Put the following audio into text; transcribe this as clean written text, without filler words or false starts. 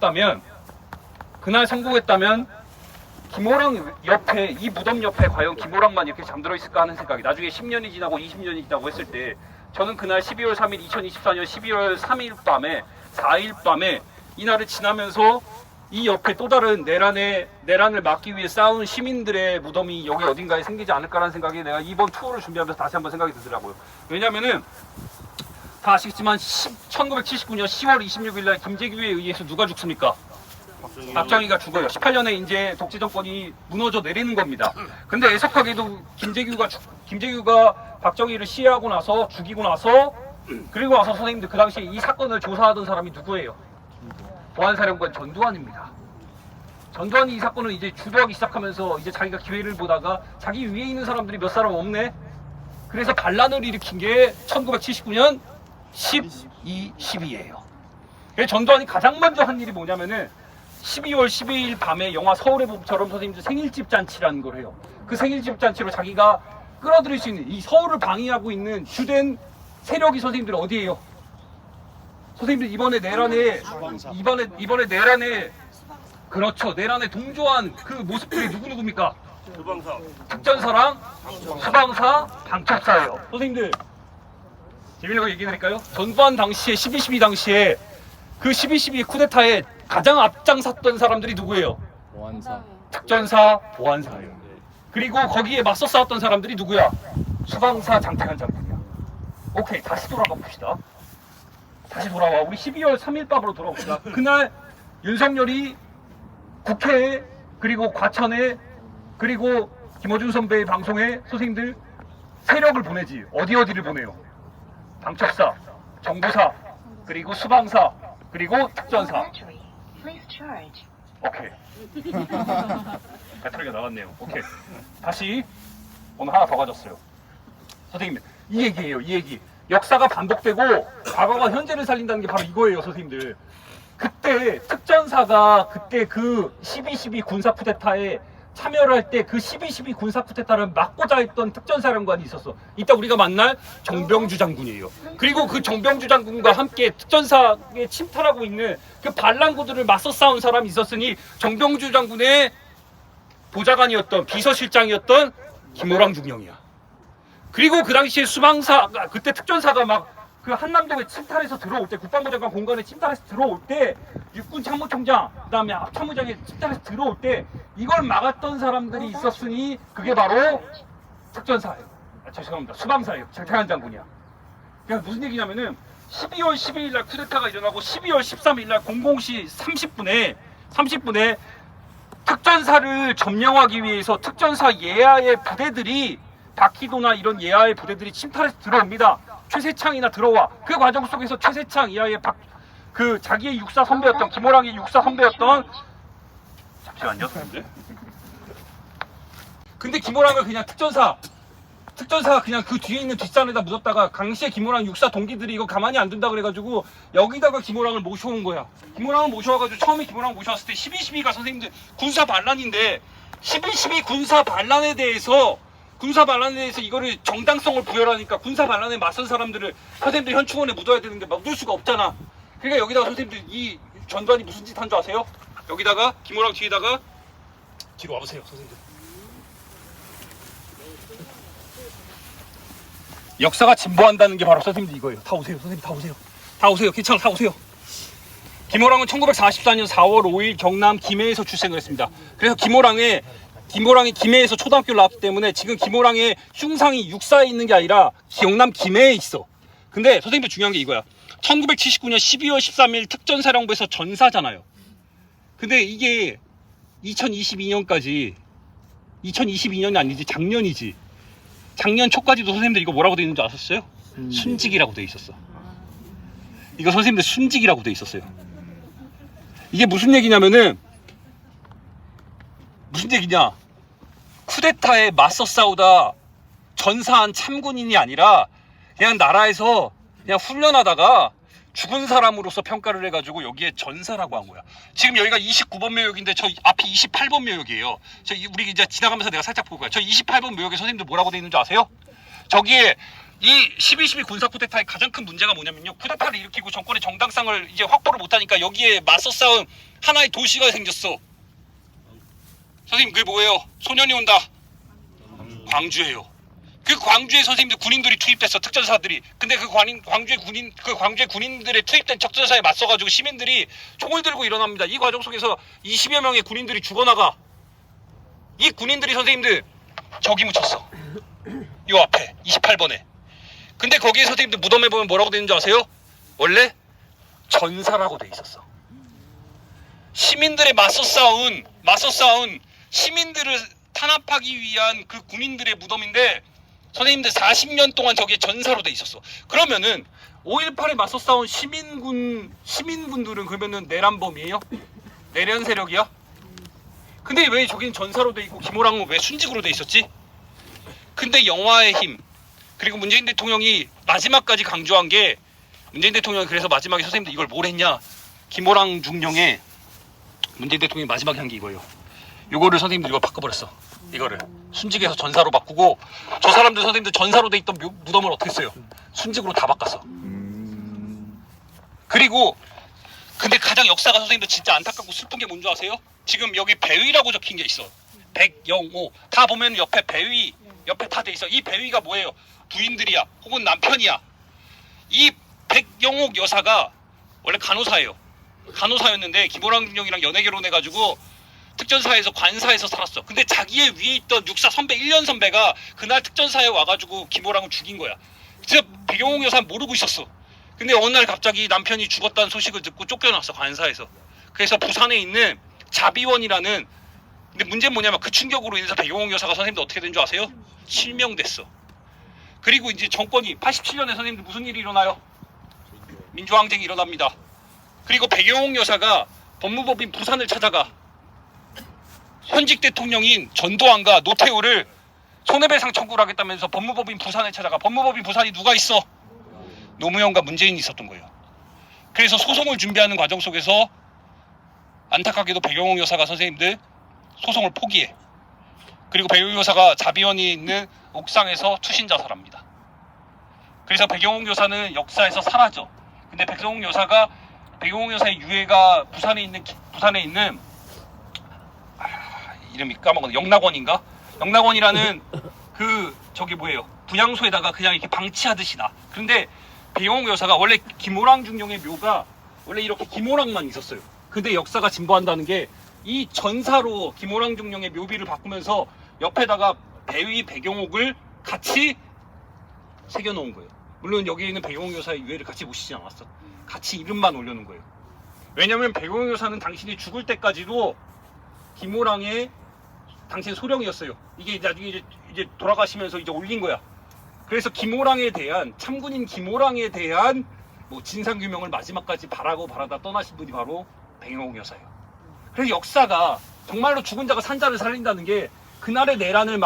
다면 그날 성공했다면 김호랑 옆에, 이 무덤 옆에 과연 김호랑만 이렇게 잠들어 있을까 하는 생각이, 나중에 10년이 지나고 20년이 지나고 했을 때 저는 그날 12월 3일 2024년 12월 3일 밤에 4일 밤에 이날을 지나면서 이 옆에 또 다른 내란을 막기 위해 싸운 시민들의 무덤이 여기 어딘가에 생기지 않을까라는 생각이 내가 이번 투어를 준비하면서 다시 한번 생각이 들더라고요. 왜냐면은 다 아시겠지만 1979년 10월 26일 날 김재규에 의해서 누가 죽습니까? 박정희가 죽어요. 18년에 이제 독재 정권이 무너져 내리는 겁니다. 근데 애석하게도 김재규가 박정희를 시해하고 나서 죽이고 나서, 그리고 와서 선생님들 그 당시에 이 사건을 조사하던 사람이 누구예요? 보안사령관 전두환입니다. 전두환이 이 사건을 이제 주도하기 시작하면서 이제 자기가 기회를 보다가 자기 위에 있는 사람들이 몇 사람 없네? 그래서 반란을 일으킨 게 1979년 12.12예요. 전두환이 가장 먼저 한 일이 뭐냐면은 12월 12일 밤에 영화 서울의 봄처럼 선생님들 생일집 잔치라는 걸 해요. 그 생일집 잔치로 자기가 끌어들일 수 있는 이 서울을 방해하고 있는 주된 세력이 선생님들 어디예요? 선생님들 이번에 내란에 그렇죠, 내란에 동조한 그 모습들이 누구입니까? 특전사랑 수방사, 방첩사예요. 선생님들 재미있는 얘기해드릴까요? 전두환 당시에 12.12 당시에 그 12.12 쿠데타에 가장 앞장섰던 사람들이 누구예요? 보안사. 특전사, 보안사예요. 그리고 거기에 맞서 싸웠던 사람들이 누구야? 수방사 장태환 장군이야. 오케이, 다시 돌아가 봅시다. 다시 돌아와. 우리 12월 3일 밤으로 돌아옵시다. 그날 윤석열이 국회에, 그리고 과천에, 그리고 김어준 선배의 방송에 선생님들 세력을 보내지. 어디를 보내요? 방첩사, 정부사, 그리고 수방사, 그리고 특전사. 오케이. 배터리가 나갔네요. 오케이. 다시 오늘 하나 더 가졌어요. 선생님, 이 얘기예요. 이 얘기. 역사가 반복되고 과거가 현재를 살린다는 게 바로 이거예요, 선생님들. 그때 특전사가 그때 그 12.12 군사 쿠데타에 참여를 할 때 그 12.12 군사 쿠데타를 막고자 했던 특전사령관이 있었어. 이따 우리가 만날 정병주 장군이에요. 그리고 그 정병주 장군과 함께 특전사에 침탈하고 있는 그 반란군들을 맞서 싸운 사람이 있었으니 정병주 장군의 보좌관이었던, 비서실장이었던 김호랑 중령이야. 그리고 그 당시에 수방사, 그때 특전사가 막 그 한남동에 침탈해서 들어올 때, 국방부 장관 공간에 침탈해서 들어올 때, 육군 참모총장, 그 다음에 합참의장에 침탈해서 들어올 때 이걸 막았던 사람들이 있었으니 그게 바로 특전사예요. 죄송합니다. 수방사예요. 장태환 장군이야. 그냥 무슨 얘기냐면은 12월 12일 날 쿠데타가 일어나고 12월 13일 날 00시 30분에 특전사를 점령하기 위해서 특전사 예하의 부대들이, 다키도나 이런 예하의 부대들이 침탈해서 들어옵니다. 최세창이나 들어와. 그 과정 속에서 최세창 이하의 그 자기의 육사 선배였던, 김호랑이 육사 선배였던, 잠시만요. 근데 김호랑을 그냥 특전사가 그냥 그 뒤에 있는 뒷산에다 묻었다가 당시에 김호랑 육사 동기들이 이거 가만히 안 둔다 그래가지고 여기다가 김호랑을 모셔온 거야. 김호랑을 모셔와가지고 처음에 김호랑 모셔왔을 때 12.12가 선생님들 군사 반란인데 12.12 군사 반란에 대해서 이거를 정당성을 부여하니까 군사 반란에 맞선 사람들을 선생님들 현충원에 묻어야 되는데 묻을 수가 없잖아. 그러니까 여기다가 선생님들 이 전두환이 무슨 짓 한 줄 아세요? 여기다가 김호랑 뒤에다가, 뒤로 와보세요 선생님들. 역사가 진보한다는 게 바로 선생님들 이거예요. 다 오세요 선생님, 다 오세요. 괜찮아, 다 오세요. 김호랑은 1944년 4월 5일 경남 김해에서 출생을 했습니다. 그래서 김호랑이 김해에서 초등학교를 나왔기 때문에 지금 김호랑의 흉상이 육사에 있는 게 아니라 경남 김해에 있어. 근데 선생님들 중요한 게 이거야. 1979년 12월 13일 특전사령부에서 전사잖아요. 근데 이게 2022년까지, 2022년이 아니지 작년이지. 작년 초까지도 선생님들 이거 뭐라고 돼 있는 줄 아셨어요? 순직이라고 돼 있었어. 이거 선생님들 순직이라고 돼 있었어요. 이게 무슨 얘기냐면은, 무슨 얘기냐? 쿠데타에 맞서 싸우다 전사한 참군인이 아니라 그냥 나라에서 그냥 훈련하다가 죽은 사람으로서 평가를 해가지고 여기에 전사라고 한 거야. 지금 여기가 29번 묘역인데 저 앞이 28번 묘역이에요. 우리 이제 지나가면서 내가 살짝 볼 거야. 저 28번 묘역에 선생님들 뭐라고 돼 있는 줄 아세요? 저기에 이 12.12 군사 쿠데타의 가장 큰 문제가 뭐냐면요, 쿠데타를 일으키고 정권의 정당성을 이제 확보를 못하니까 여기에 맞서 싸운 하나의 도시가 생겼어. 선생님 그게 뭐예요? 소년이 온다. 광주예요. 그 광주에 선생님들 군인들이 투입됐어. 특전사들이. 근데 그 광주의 군인들의 투입된 적전사에 맞서가지고 시민들이 총을 들고 일어납니다. 이 과정 속에서 20여 명의 군인들이 죽어나가. 이 군인들이 선생님들 저기 묻혔어. 요 앞에 28번에. 근데 거기에 선생님들 무덤에 보면 뭐라고 되는 줄 아세요? 원래 전사라고 돼 있었어. 시민들의 맞서 싸운 시민들을 탄압하기 위한 그 군인들의 무덤인데 선생님들 40년 동안 저기에 전사로 돼 있었어. 그러면은 5.18에 맞서 싸운 시민군들은 그러면은 내란범이에요? 내란 세력이야? 근데 왜 저긴 전사로 돼 있고 김호랑은 왜 순직으로 돼 있었지? 근데 영화의 힘 그리고 문재인 대통령이 마지막까지 강조한 게 문재인 대통령이 그래서 마지막에 선생님들 이걸 뭘 했냐? 김호랑 중령에 문재인 대통령이 마지막에 한 게 이거예요. 요거를 선생님들 이거 바꿔버렸어. 이거를 순직에서 전사로 바꾸고 저 사람들 선생님들 전사로 돼 있던 무덤을 어떻게 했어요? 순직으로 다 바꿨어. 그리고 근데 가장 역사가 선생님들 진짜 안타깝고 슬픈 게 뭔지 아세요? 지금 여기 배위라고 적힌 게 있어. 백영호 다 보면 옆에 배위 옆에 다 돼 있어. 이 배위가 뭐예요? 부인들이야 혹은 남편이야. 이 백영옥 여사가 원래 간호사예요. 간호사였는데 김호랑 중령이랑 연애 결혼해가지고 특전사에서 관사에서 살았어. 근데 자기의 위에 있던 육사 선배 1년 선배가 그날 특전사에 와가지고 김호랑을 죽인 거야. 진짜 백영옥 여사 모르고 있었어. 근데 어느 날 갑자기 남편이 죽었다는 소식을 듣고 쫓겨났어. 관사에서. 그래서 부산에 있는 자비원이라는 근데 문제는 뭐냐면 그 충격으로 인해서 백영옥 여사가 선생님들 어떻게 된 줄 아세요? 실명됐어. 그리고 이제 정권이 87년에 선생님들 무슨 일이 일어나요? 민주항쟁이 일어납니다. 그리고 백영옥 여사가 법무법인 부산을 찾아가 현직 대통령인 전두환과 노태우를 손해배상 청구를 하겠다면서 법무법인 부산을 찾아가. 법무법인 부산이 누가 있어? 노무현과 문재인이 있었던 거예요. 그래서 소송을 준비하는 과정 속에서 안타깝게도 백영옥 여사가 선생님들 소송을 포기해. 그리고 백영옥 여사가 자비원이 있는 옥상에서 투신 자살합니다. 그래서 백영옥 여사는 역사에서 사라져. 근데 백영옥 여사의 유해가 부산에 있는 이름이 까먹었네. 영락원인가? 영락원이라는 그 저기 뭐예요? 분향소에다가 그냥 이렇게 방치하듯이 나. 그런데 백영옥 여사가 원래 김호랑 중령의 묘가 원래 이렇게 김호랑만 있었어요. 근데 역사가 진보한다는 게 이 전사로 김호랑 중령의 묘비를 바꾸면서 옆에다가 배위 백영옥을 같이 새겨놓은 거예요. 물론 여기 있는 백영옥 여사의 유해를 같이 모시지 않았어. 같이 이름만 올려놓은 거예요. 왜냐면 백영옥 여사는 당신이 죽을 때까지도 김호랑의 당신 소령이었어요. 이게 나중에 이제 돌아가시면서 이제 올린 거야. 그래서 김호랑에 대한 참군인 김호랑에 대한 뭐 진상규명을 마지막까지 바라다 떠나신 분이 바로 백영옥 여사예요. 그래서 역사가 정말로 죽은 자가 산자를 살린다는 게 그날의 내란을